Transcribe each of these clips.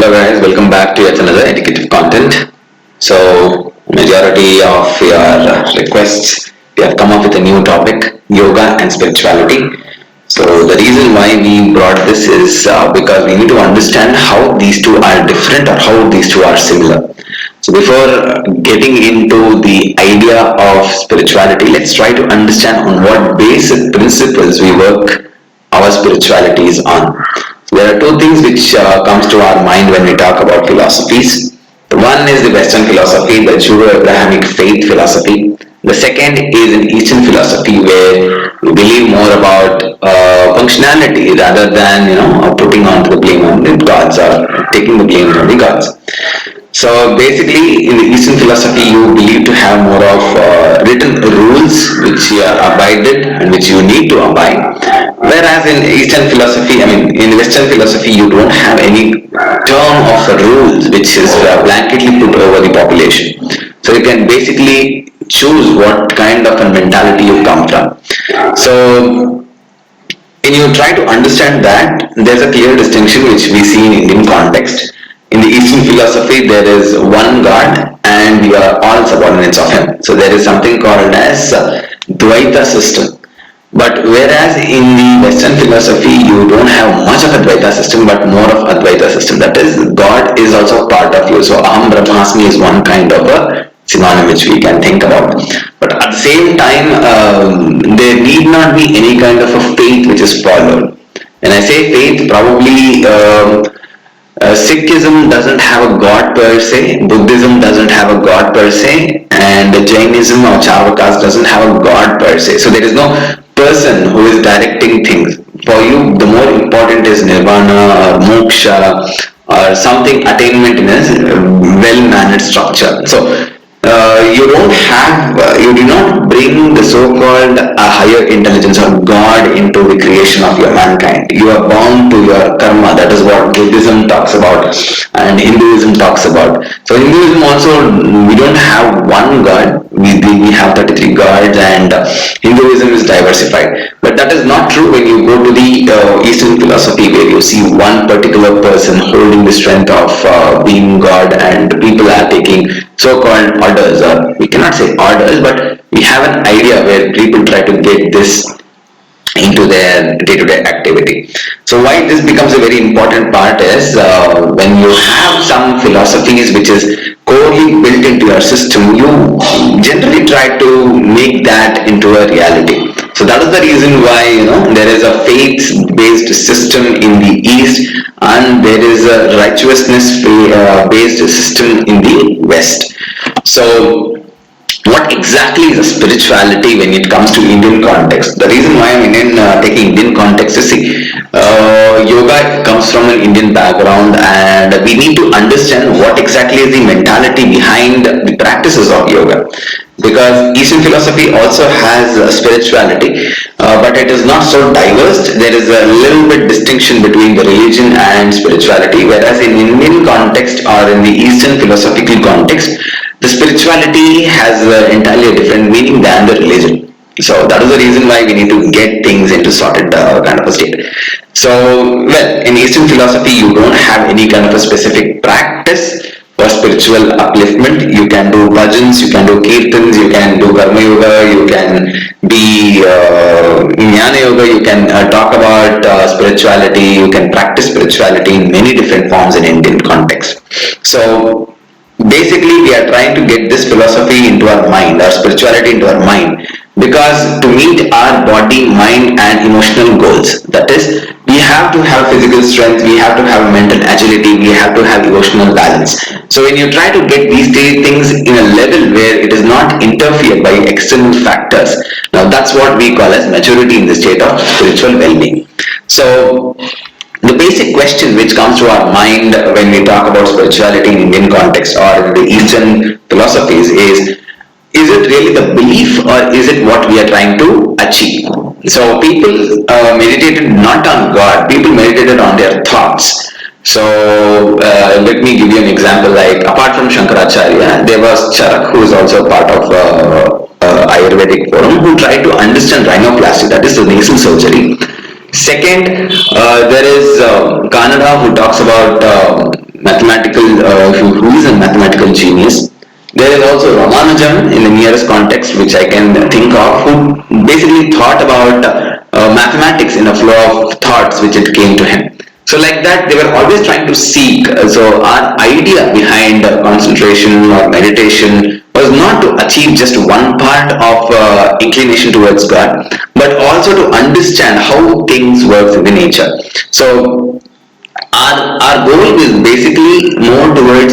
Hello guys, welcome back to yet another educative content. So, majority of your requests, we have come up with a new topic, yoga and spirituality. So the reason why we brought this is because we need to understand how these two are different or how these two are similar. So before getting into the idea of spirituality, let's try to understand on what basic principles we work our spirituality is on. So there are two things which comes to our mind when we talk about philosophies. The one is the Western philosophy, the Judeo-Abrahamic faith philosophy. The second is an Eastern philosophy where we believe more about functionality rather than putting on the blame on the gods or taking the blame on the gods. So basically, in the Eastern philosophy, you believe to have more of written rules which you are abided and which you need to abide. Whereas in Eastern philosophy, in Western philosophy, you don't have any term of rules which is blanketly put over the population. So you can basically choose what kind of a mentality you come from. So when you try to understand that, there's a clear distinction which we see in Indian context. In the Eastern philosophy, there is one God and we are all subordinates of him. So there is something called as Dvaita system. But whereas in the Western philosophy, you don't have much of a Dvaita system, but more of a Advaita system. That is, God is also part of you. So Aham Brahmasmi is one kind of a synonym which we can think about. But at the same time, there need not be any kind of a faith which is followed. When I say faith, probably Sikhism doesn't have a god per se, Buddhism doesn't have a god per se, and Jainism or Charvakas doesn't have a god per se. So there is no person who is directing things. For you, the more important is nirvana or moksha or something attainment in a well-mannered structure. So you do not bring the so-called higher intelligence or God into the creation of your mankind. You are bound to your karma. That is what Buddhism talks about and Hinduism talks about. So Hinduism also, we don't have one God. We have 33 gods and Hinduism is diversified. But that is not true when you go to the Eastern philosophy where you see one particular person holding the strength of being God and people are taking so-called orders, or we cannot say orders, but we have an idea where people try to get this into their day-to-day activity. So why this becomes a very important part is when you have some philosophies which is corely built into your system, you generally try to make that into a reality. So that is the reason why there is a faith-based system in the East and there is a righteousness-based system in the West. So what exactly is a spirituality when it comes to Indian context? The reason why I'm taking Indian context is yoga comes from an Indian background and we need to understand what exactly is the mentality behind the practices of yoga. Because Eastern philosophy also has spirituality, but it is not so diverse. There is a little bit distinction between the religion and spirituality, whereas in Indian context or in the Eastern philosophical context, the spirituality has entirely a different meaning than the religion. So that is the reason why we need to get things into sorted kind of a state. So, well, in Eastern philosophy, you don't have any kind of a specific practice for spiritual upliftment. You can do bhajans, you can do kirtans, you can do karma yoga, you can be jnana yoga, you can talk about spirituality, you can practice spirituality in many different forms in Indian context. So basically we are trying to get this philosophy into our mind, our spirituality into our mind, because to meet our body, mind and emotional goals, that is, we have to have physical strength, we have to have mental agility, we have to have emotional balance. So when you try to get these three things in a level where it is not interfered by external factors, now that's what we call as maturity in the state of spiritual well-being. So the basic question which comes to our mind when we talk about spirituality in Indian context or in the Eastern philosophies is it really the belief or is it what we are trying to achieve? So people meditated not on God, people meditated on their thoughts. So let me give you an example. Like apart from Shankaracharya, there was Charak, who is also part of Ayurvedic forum, who tried to understand rhinoplasty, that is the nasal surgery. Second, there is Kannada, who talks about mathematical, who is a mathematical genius. There is also Ramanujan in the nearest context which I can think of, who basically thought about mathematics in a flow of thoughts which it came to him. So like that, they were always trying to seek. So our idea behind concentration or meditation was not to achieve just one part of inclination towards God, but also to understand how things work through the nature. So our goal is basically more towards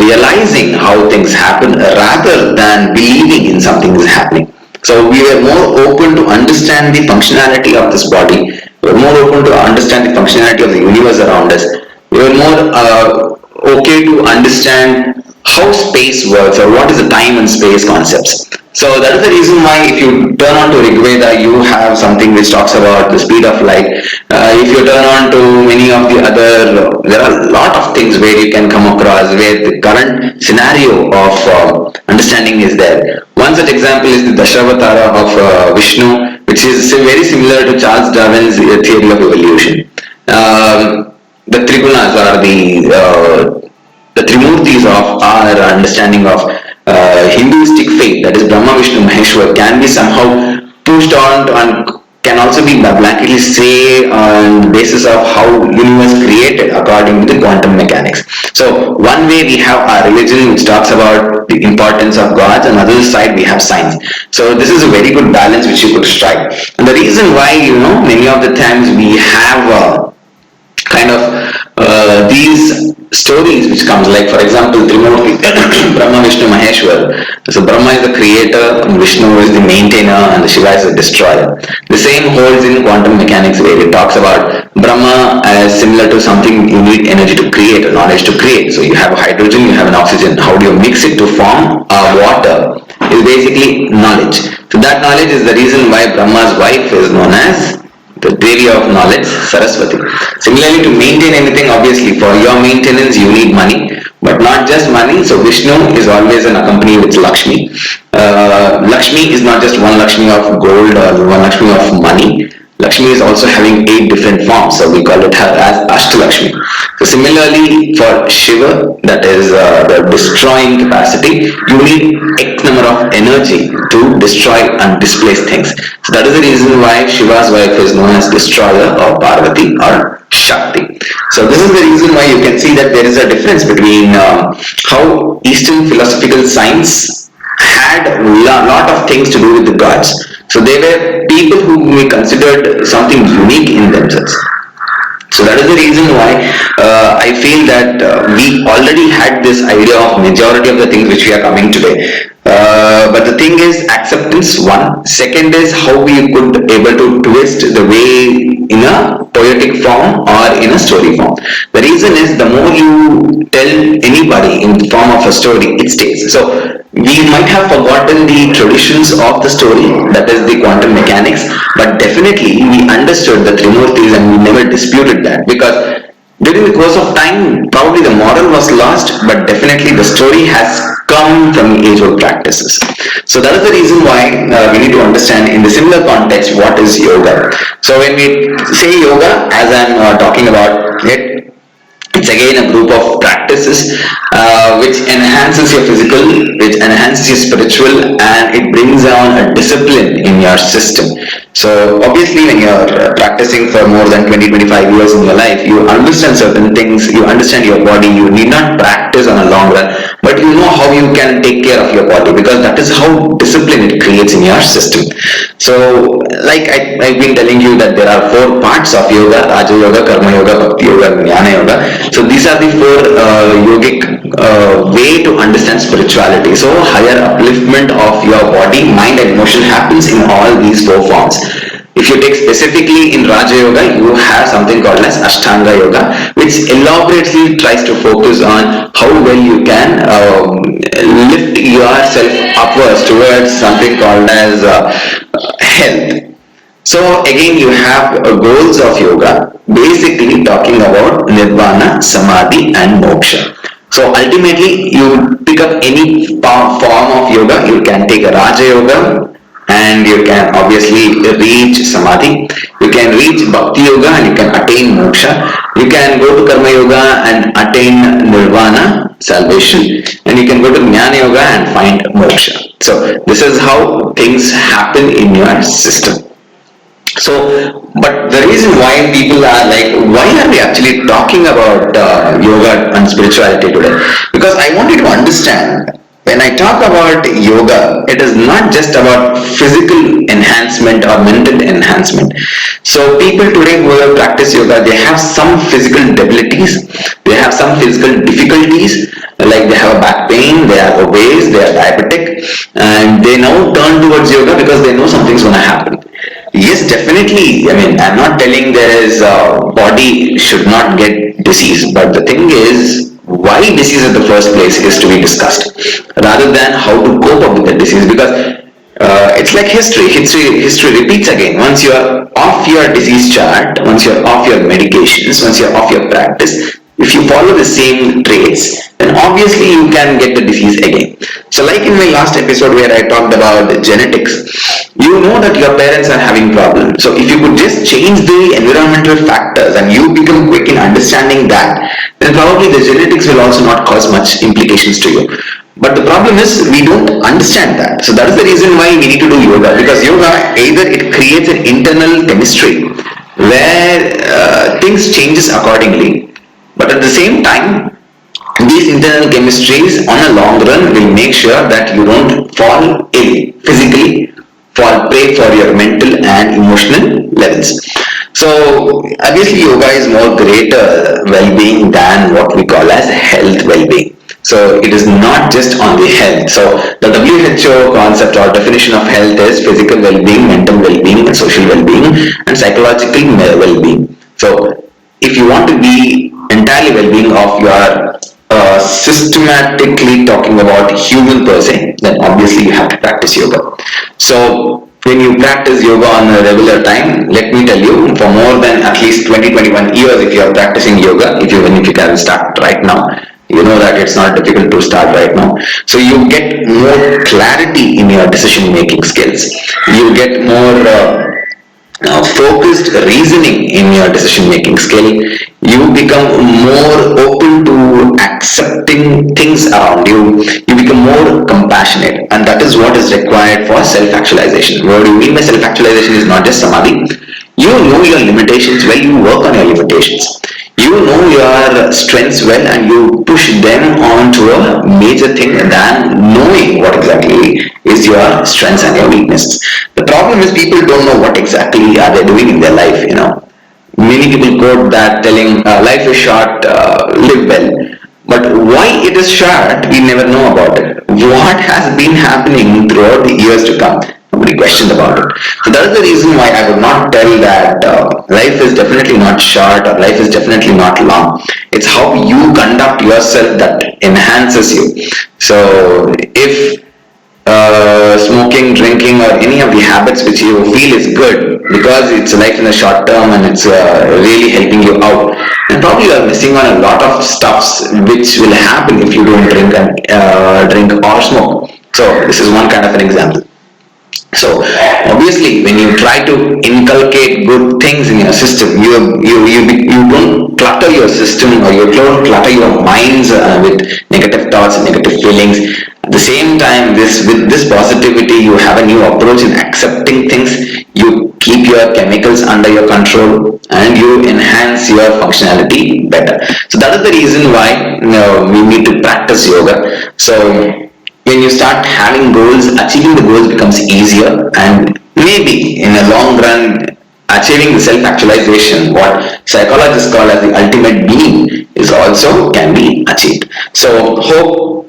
realizing how things happen rather than believing in something is happening. So we were more open to understand the functionality of this body. We were more open to understand the functionality of the universe around us. We were more okay to understand how space works or what is the time and space concepts. So that is the reason why if you turn on to Rig Veda, you have something which talks about the speed of light. If you turn on to many of the other, there are a lot of things where you can come across where the current scenario of understanding is there. One such example is the Dashavatara of Vishnu, which is very similar to Charles Darwin's theory of evolution. The Trigunas are the Trimurtis of our understanding of Hinduistic faith, that is Brahma, Vishnu, Maheshwar, can be somehow pushed on and can also be blankly say on the basis of how universe created according to the quantum mechanics. So one way we have our religion which talks about the importance of gods, and other side we have science. So this is a very good balance which you could strike. And the reason why, many of the times we have kind of these stories which comes, like for example Trimurti, Brahma, Vishnu, Maheshwar. So Brahma is the creator, Vishnu is the maintainer, and Shiva is the destroyer. The same holds in quantum mechanics where it talks about Brahma as similar to something you need energy to create, or knowledge to create. So you have a hydrogen, you have an oxygen. How do you mix it to form water is basically knowledge. So that knowledge is the reason why Brahma's wife is known as the Devi of knowledge, Saraswati. Similarly, to maintain anything, obviously for your maintenance you need money, but not just money. So Vishnu is always an accompany with Lakshmi. Lakshmi is not just one Lakshmi of gold or one Lakshmi of money. Lakshmi is also having 8 different forms, so we call it her as Ashtalakshmi. So similarly for Shiva, that is the destroying capacity, you need X number of energy to destroy and displace things. So that is the reason why Shiva's wife is known as destroyer or Parvati or Shakti. So this is the reason why you can see that there is a difference between how Eastern philosophical science had a lot of things to do with the gods. So they were people who we considered something unique in themselves. So that is the reason why I feel that we already had this idea of majority of the things which we are coming today. But the thing is acceptance, one. Second is how we could able to twist the way in a poetic form or in a story form. The reason is the more you tell anybody in the form of a story, it stays. So we might have forgotten the traditions of the story, that is the quantum mechanics, but definitely we understood the Trimurtis and we never disputed that, because during the course of time probably the moral was lost, but definitely the story has come from age-old practices. So that is the reason why we need to understand in the similar context what is yoga. So when we say yoga, as I'm talking about it, it's again a group of practices which enhances your physical, which enhances your spiritual, and it brings down a discipline in your system. So obviously when you're practicing for more than 20-25 years in your life, you understand certain things, you understand your body, you need not practice on a long run, but you know how you can take care of your body, because that is how discipline it creates in your system. So like I've been telling you that there are 4 parts of yoga: Raja Yoga, Karma Yoga, Bhakti Yoga, Jnana Yoga. So these are the 4 yogic way to understand spirituality. So higher upliftment of your body, mind and emotion happens in all these 4 forms. If you take specifically in Raja Yoga, you have something called as Ashtanga Yoga, which elaborately tries to focus on how well you can lift yourself upwards towards something called as health. So again you have goals of yoga, basically talking about nirvana, samadhi and moksha. So ultimately you pick up any form of yoga. You can take a Raja Yoga and you can obviously reach samadhi. You can reach bhakti yoga and you can attain moksha. You can go to Karma Yoga and attain Nirvana, salvation, and you can go to Jnana Yoga and find moksha. So this is how things happen in your system. So, but the reason why people are like, why are we actually talking about yoga and spirituality today? Because I want you to understand, when I talk about yoga, it is not just about physical enhancement or mental enhancement. So people today who have practiced yoga, they have some physical debilities, they have some physical difficulties, like they have a back pain, they are obese, they are diabetic, and they now turn towards yoga because they know something's going to happen. Yes, definitely. I mean, I'm not telling there is body should not get disease, but the thing is, why disease in the first place is to be discussed, rather than how to cope up with the disease. Because it's like history. History repeats again. Once you are off your disease chart, once you are off your medications, once you are off your practice, if you follow the same traits, then obviously you can get the disease again. So like in my last episode where I talked about the genetics, you know that your parents are having problems. So if you could just change the environmental factors and you become quick in understanding that, then probably the genetics will also not cause much implications to you. But the problem is we don't understand that. So that is the reason why we need to do yoga, because yoga, either it creates an internal chemistry where things changes accordingly, but at the same time, these internal chemistries on a long run will make sure that you don't fall ill physically, fall prey for your mental and emotional levels. So obviously yoga is more greater well-being than what we call as health well-being. So it is not just on the health. So the WHO concept or definition of health is physical well-being, mental well-being, social well-being, and psychological well-being. So if you want to be entirely well-being of your systematically talking about human per se, then obviously you have to practice yoga. So when you practice yoga on a regular time, let me tell you, for more than at least 20-21 years, if you are practicing yoga, even if you can start right now, you know that it's not difficult to start right now. So you get more clarity in your decision making skills. You get more focused reasoning in your decision making skill. You become more open to accepting things around you. You become more compassionate, and that is what is required for self-actualization. What do you mean by self-actualization is not just samadhi. You know your limitations well, you work on your limitations. You know your strengths well and you push them onto a major thing than knowing what exactly is your strengths and your weaknesses. The problem is people don't know what exactly are they doing in their life, you know. Many people quote that telling life is short, live well. But why it is short, we never know about it. What has been happening throughout the years to come? Nobody questioned about it. So that is the reason why I would not tell that life is definitely not short or life is definitely not long. It's how you conduct yourself that enhances you. So if smoking, drinking, or any of the habits which you feel is good because it's life in the short term and it's really helping you out, and probably you are missing on a lot of stuffs which will happen if you don't drink or smoke. So this is one kind of an example. So obviously, when you try to inculcate good things in your system, you don't clutter your system or you don't clutter your minds with negative thoughts and negative feelings. At the same time, with this positivity, you have a new approach in accepting things. You keep your chemicals under your control and you enhance your functionality better. So that is the reason why we need to practice yoga. So when you start having goals, achieving the goals becomes easier, and maybe in a long run, achieving the self-actualization, what psychologists call as the ultimate being, is also can be achieved. So hope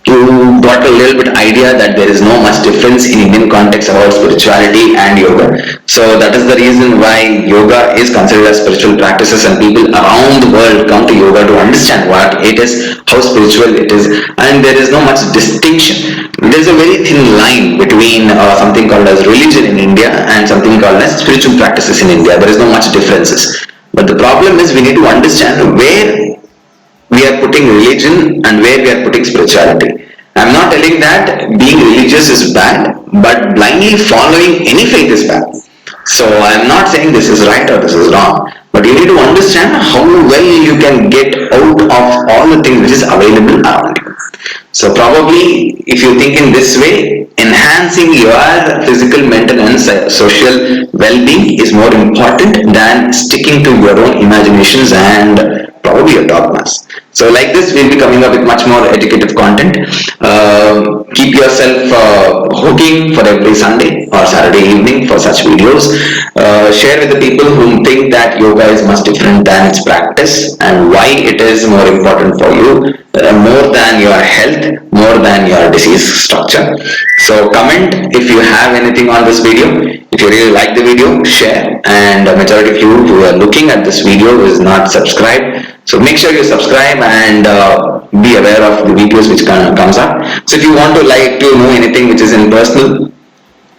you got a little bit idea that there is no much difference in Indian context about spirituality and yoga. So that is the reason why yoga is considered as spiritual practices, and people around the world come to yoga to understand what it is, how spiritual it is, and there is no much distinction. There is a very thin line between something called as religion in India and something called as spiritual practices in India. There is no much differences. But the problem is we need to understand where we are putting religion and where we are putting spirituality. I'm not telling that being religious is bad, but blindly following any faith is bad. So I'm not saying this is right or this is wrong. but you need to understand how well you can get out of all the things which is available around you. So probably if you think in this way, enhancing your physical, mental and social well-being is more important than sticking to your own imaginations and probably your dogmas. So like this, we'll be coming up with much more educative content. Keep yourself hooking for every Sunday or Saturday evening for such videos. Share with the people who think that yoga is much different than its practice and why it is more important for you, more than your health, more than your disease structure. So comment if you have anything on this video. If you really like the video, share, and a majority of you who are looking at this video is not subscribed. So make sure you subscribe and be aware of the videos which comes up. So if you want to know anything which is in personal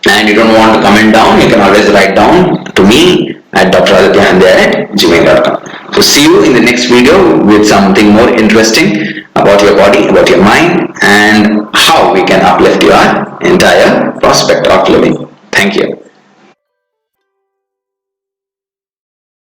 and you don't want to comment down, you can always write down to me at dradityahandya@gmail.com. So see you in the next video with something more interesting about your body, about your mind, and how we can uplift your entire prospect of living. Thank you.